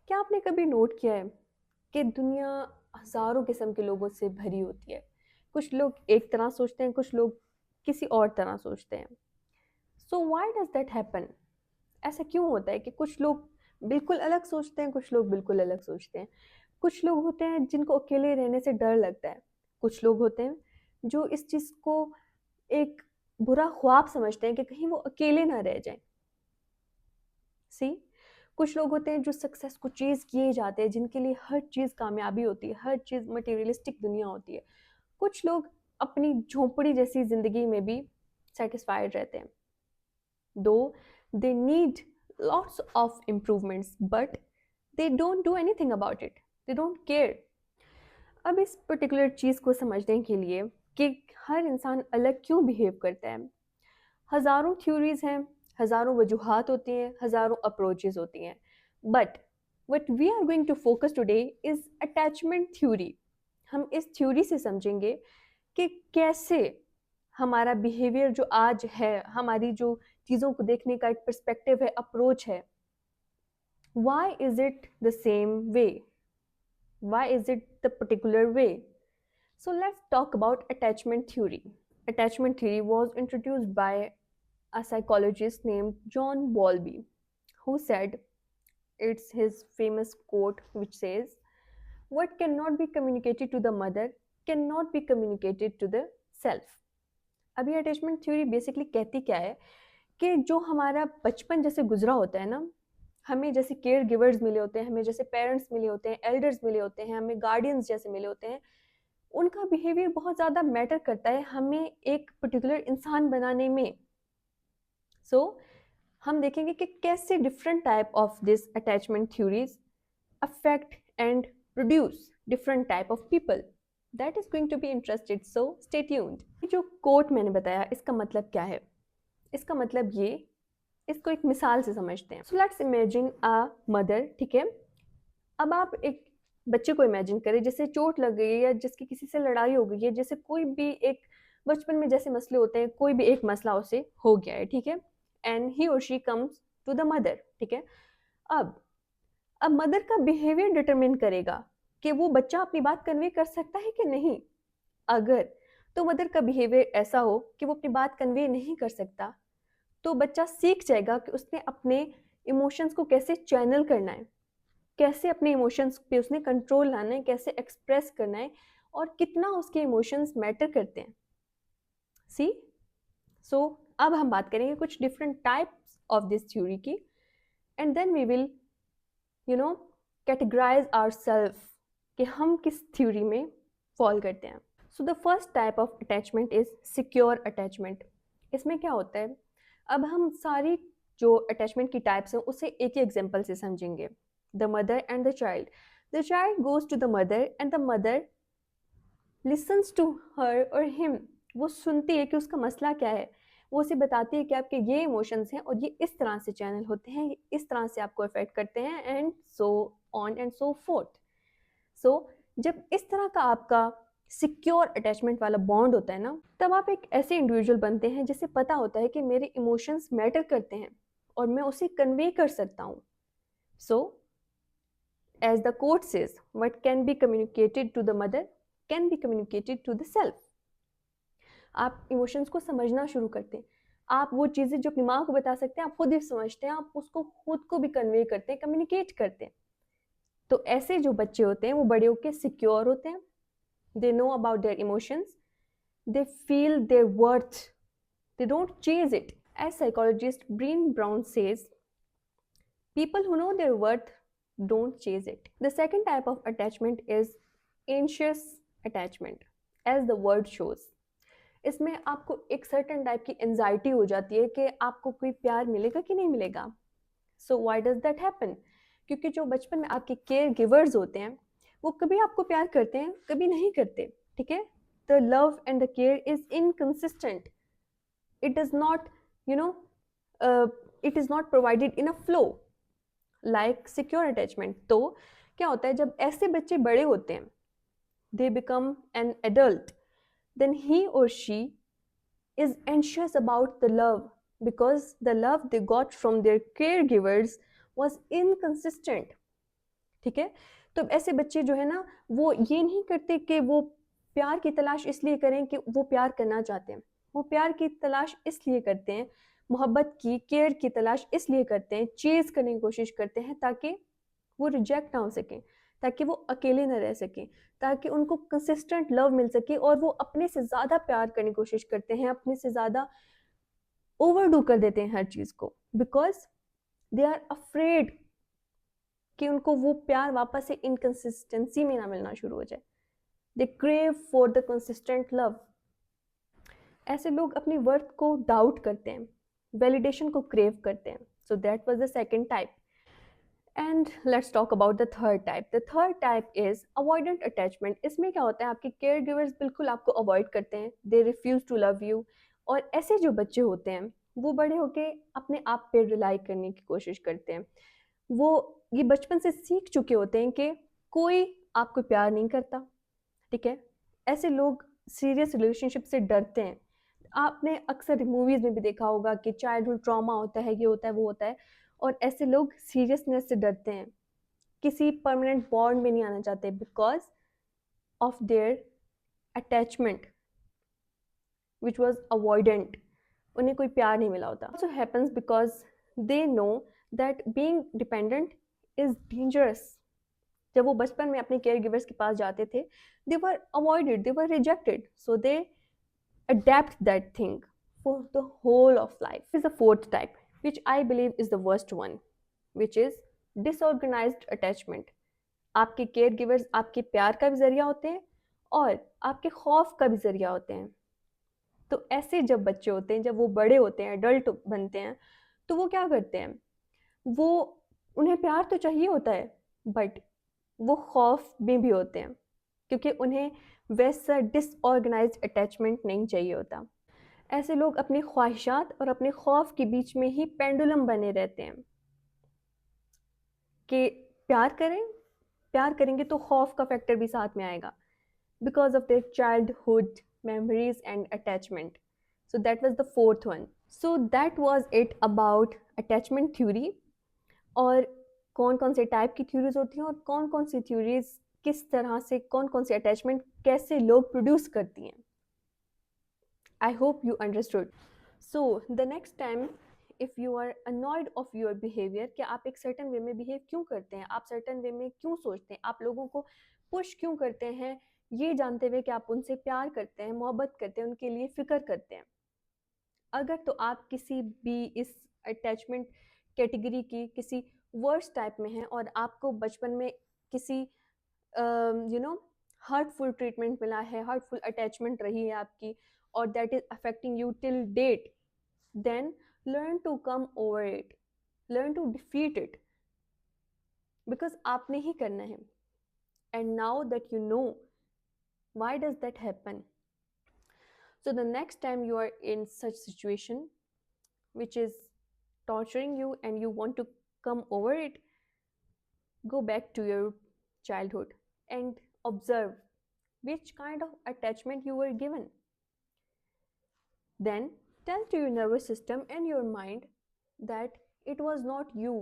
क्या आपने कभी नोट किया है कि दुनिया हज़ारों किस्म के लोगों से भरी होती है। कुछ लोग एक तरह सोचते हैं, कुछ लोग किसी और तरह सोचते हैं। So why does that happen? ऐसा क्यों होता है कि कुछ लोग बिल्कुल अलग सोचते हैं, कुछ लोग बिल्कुल अलग सोचते हैं। कुछ लोग होते हैं जिनको अकेले रहने से डर लगता है। कुछ लोग होते हैं जो इस चीज़ को एक बुरा ख्वाब समझते हैं कि कहीं वो अकेले ना रह जाएँ। सी कुछ लोग होते हैं जो सक्सेस को चेज़ किए जाते हैं, जिनके लिए हर चीज़ कामयाबी होती है, हर चीज़ मटेरियलिस्टिक दुनिया होती है। कुछ लोग अपनी झोंपड़ी जैसी ज़िंदगी में भी सैटिस्फाइड रहते हैं। दो they need lots of improvements but they don't do anything about it, they don't care. अब इस पर्टिकुलर चीज़ को समझने के लिए कि हर इंसान अलग क्यों बिहेव करता है, हज़ारों थ्योरीज हैं, हज़ारों वजूहात होती हैं, हज़ारों अप्रोचेस होती हैं, but what we are going to focus today is attachment theory. हम इस थ्योरी से समझेंगे कि कैसे हमारा बिहेवियर जो आज है, हमारी जो चीज़ों को देखने का एक पर्सपेक्टिव है, अप्रोच है, why is it the same way, why is it the particular way. So let's talk about attachment theory. Attachment theory was introduced by a psychologist named John Bowlby, who said, it's his famous quote which says, what cannot be communicated to the mother cannot be communicated to the self. अब ये attachment theory basically कहती क्या है कि जो हमारा बचपन जैसे गुजरा होता है ना, हमें जैसे केयर गिवर्स मिले होते हैं, हमें जैसे पेरेंट्स मिले होते हैं, एल्डर्स मिले होते हैं, हमें गार्डियंस जैसे मिले होते हैं, उनका बिहेवियर बहुत ज़्यादा मैटर करता है हमें एक पर्टिकुलर इंसान बनाने में. सो हम देखेंगे कि कैसे different type of this attachment theories affect and produce different type of people. That is going to be interested, so stay tuned. जो कोट मैंने बताया इसका मतलब क्या है? इसका मतलब ये, इसको एक मिसाल से समझते हैं. So let's imagine a mother. ठीक है, अब आप एक बच्चे को इमेजिन करें जिसे चोट लग गई है या जिसकी किसी से लड़ाई हो गई है, जैसे कोई भी एक बचपन में जैसे मसले होते हैं, कोई भी एक मसला उसे हो गया है. ठीक है, एंड ही और she comes to the mother. ठीक है, अब अब मदर का बिहेवियर डिटरमिन करेगा कि वो बच्चा अपनी बात कन्वे कर सकता है कि नहीं. अगर तो मदर का बिहेवियर ऐसा हो कि वो अपनी बात कन्वे नहीं कर सकता, तो बच्चा सीख जाएगा कि उसने अपने इमोशंस को कैसे चैनल करना है, कैसे अपने इमोशंस पे उसने कंट्रोल लाना है, कैसे एक्सप्रेस करना है, और कितना उसके इमोशंस मैटर करते हैं. सी सो अब हम बात करेंगे कुछ different types of this theory की, and then we will categorise our self कि हम किस थ्योरी में फॉल करते हैं. So the first type of attachment is secure attachment. इसमें क्या होता है, अब हम सारी जो अटैचमेंट की टाइप्स हैं उसे एक ही एग्जाम्पल से समझेंगे. The mother and the child. The child goes to the mother and the mother listens to her or him. वो सुनती है कि उसका मसला क्या है, वो उसे बताती है कि आपके ये इमोशंस हैं और ये इस तरह से चैनल होते हैं, ये इस तरह से आपको अफेक्ट करते हैं, and so on and so forth. So जब इस तरह का आपका सिक्योर अटैचमेंट वाला बॉन्ड होता है ना, तब आप एक ऐसे इंडिविजुअल बनते हैं जिसे पता होता है कि मेरे इमोशंस मैटर करते हैं और मैं उसे कन्वे कर सकता हूँ. सो as the quote says, what can be communicated to the mother can be communicated to the self. आप इमोशंस को समझना शुरू करते हैं, आप वो चीज़ें जो अपनी माँ को बता सकते हैं आप खुद ही समझते हैं, आप उसको खुद को भी कन्वे करते हैं, कम्युनिकेट करते हैं. तो ऐसे जो बच्चे होते हैं वो बड़े होकर सिक्योर होते हैं. They know about their emotions, they feel their worth, they don't chase it. As psychologist Brene Brown says, people who know their worth don't chase it. The second type of attachment is anxious attachment, as the word shows. इसमें आपको एक certain type की anxiety हो जाती है कि आपको कोई प्यार मिलेगा कि नहीं मिलेगा. So why does that happen? क्योंकि जो बचपन में आपके केयर गिवर्स होते हैं वो कभी आपको प्यार करते हैं, कभी नहीं करते. ठीक है, the love and the care is inconsistent. It does not it is not provided in a flow like secure attachment. तो क्या होता है, जब ऐसे बच्चे बड़े होते हैं, they become an adult, then he और she is anxious about the love because the love they got from their caregivers was inconsistent. ठीक है। तो ऐसे बच्चे जो है ना, वो ये नहीं करते कि वो प्यार की तलाश इसलिए करें कि वो प्यार करना चाहते हैं, वो प्यार की तलाश इसलिए करते हैं, मोहब्बत की, केयर की तलाश इसलिए करते हैं, चेज करने की कोशिश करते हैं ताकि वो रिजेक्ट ना हो सकें, ताकि वो अकेले ना रह सकें, ताकि उनको कंसिस्टेंट लव मिल सके, और वो अपने से ज़्यादा प्यार करने की कोशिश करते हैं, अपने से ज़्यादा ओवरडू कर देते हैं हर चीज़ को, बिकॉज दे आर अफ्रेड कि उनको वो प्यार वापस से इनकंसिस्टेंसी में ना मिलना शुरू हो जाए। They crave for the consistent love. ऐसे लोग अपनी वर्थ को डाउट करते हैं, वैलिडेशन को क्रेव करते हैं। So that was the second type. And let's talk about the third type. The third type is avoidant attachment. इसमें क्या होता है, आपके केयर गिवर्स बिल्कुल आपको अवॉइड करते हैं, they refuse to love you. और ऐसे जो बच्चे होते हैं वो बड़े होके अपने आप पे रिलाई करने की कोशिश करते हैं। वो ये बचपन से सीख चुके होते हैं कि कोई आपको प्यार नहीं करता, ठीक है। ऐसे लोग सीरियस रिलेशनशिप से डरते हैं। आपने अक्सर मूवीज में भी देखा होगा कि चाइल्डहुड ट्रॉमा होता है, ये होता है, वो होता है, और ऐसे लोग सीरियसनेस से डरते हैं, किसी परमानेंट बॉन्ड में नहीं आना चाहते because of their attachment which was avoidant. उन्हें कोई प्यार नहीं मिला होता। Also happens because they know that being dependent is dangerous. जब वो बचपन में अपने केयर गिवर्स के पास जाते थे, they were avoided, they were rejected, so they adapt that thing for the whole of life. Is the fourth type, which I believe is the worst one, which is disorganized attachment. आपके care givers आपके प्यार का भी जरिया होते हैं और आपके खौफ का भी जरिया होते हैं। तो ऐसे जब बच्चे होते हैं, जब वो बड़े होते हैं, एडल्ट बनते हैं, तो वो क्या करते हैं, वो उन्हें प्यार तो चाहिए होता है बट वो खौफ में भी होते हैं, क्योंकि उन्हें वैसा डिसऑर्गेनाइज्ड अटैचमेंट नहीं चाहिए होता। ऐसे लोग अपनी ख्वाहिशात और अपने खौफ के बीच में ही पेंडुलम बने रहते हैं कि प्यार करें, प्यार करेंगे तो खौफ का फैक्टर भी साथ में आएगा, because of their childhood memories and attachment. So that was the fourth one. So that was it about attachment theory. और कौन कौन से टाइप की थ्योरीज होती हैं और कौन कौन सी थ्योरीज किस तरह से, कौन कौन सी अटैचमेंट कैसे लोग प्रोड्यूस करती हैं। I hope you understood. So the next time if you are annoyed of your behaviour, कि आप एक सर्टन वे में बिहेव क्यों करते हैं, आप सर्टन वे में क्यों सोचते हैं, आप लोगों को पुश क्यों करते हैं, ये जानते हुए कि आप उनसे प्यार करते हैं, मोहब्बत करते हैं, उनके लिए फ़िक्र करते हैं। अगर तो आप किसी भी इस अटैचमेंट कैटेगरी की किसी वर्स्ट टाइप में हैं और आपको बचपन में किसी हर्टफुल ट्रीटमेंट मिला है, हर्टफुल अटैचमेंट रही है आपकी, और that is affecting you till date, then learn to come over it, learn to defeat it, because आपने ही करना है। And now that you know why does that happen, so the next time you are in such situation which is torturing you and you want to come over it, go back to your childhood and observe which kind of attachment you were given. Then tell to your nervous system and your mind that it was not you,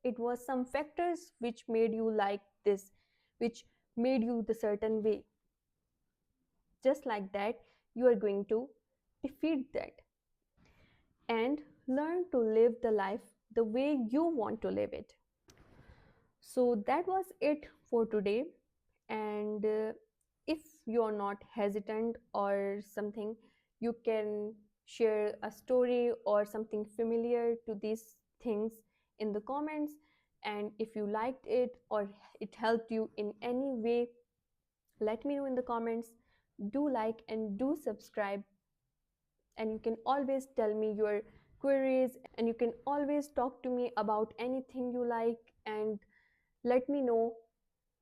it was some factors which made you like this, which made you the certain way. Just like that, you are going to defeat that and learn to live the life the way you want to live it. So that was it for today. And if you are not hesitant or something, you can share a story or something familiar to these things in the comments. And if you liked it or it helped you in any way, let me know in the comments. Do like and do subscribe, and you can always tell me your queries, and you can always talk to me about anything you like, and let me know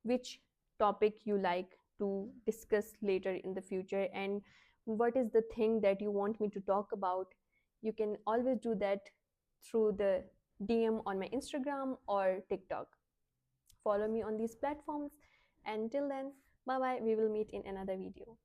which topic you like to discuss later in the future, and what is the thing that you want me to talk about. You can always do that through the DM on my Instagram or TikTok. Follow me on these platforms. Until then, bye bye. We will meet in another video.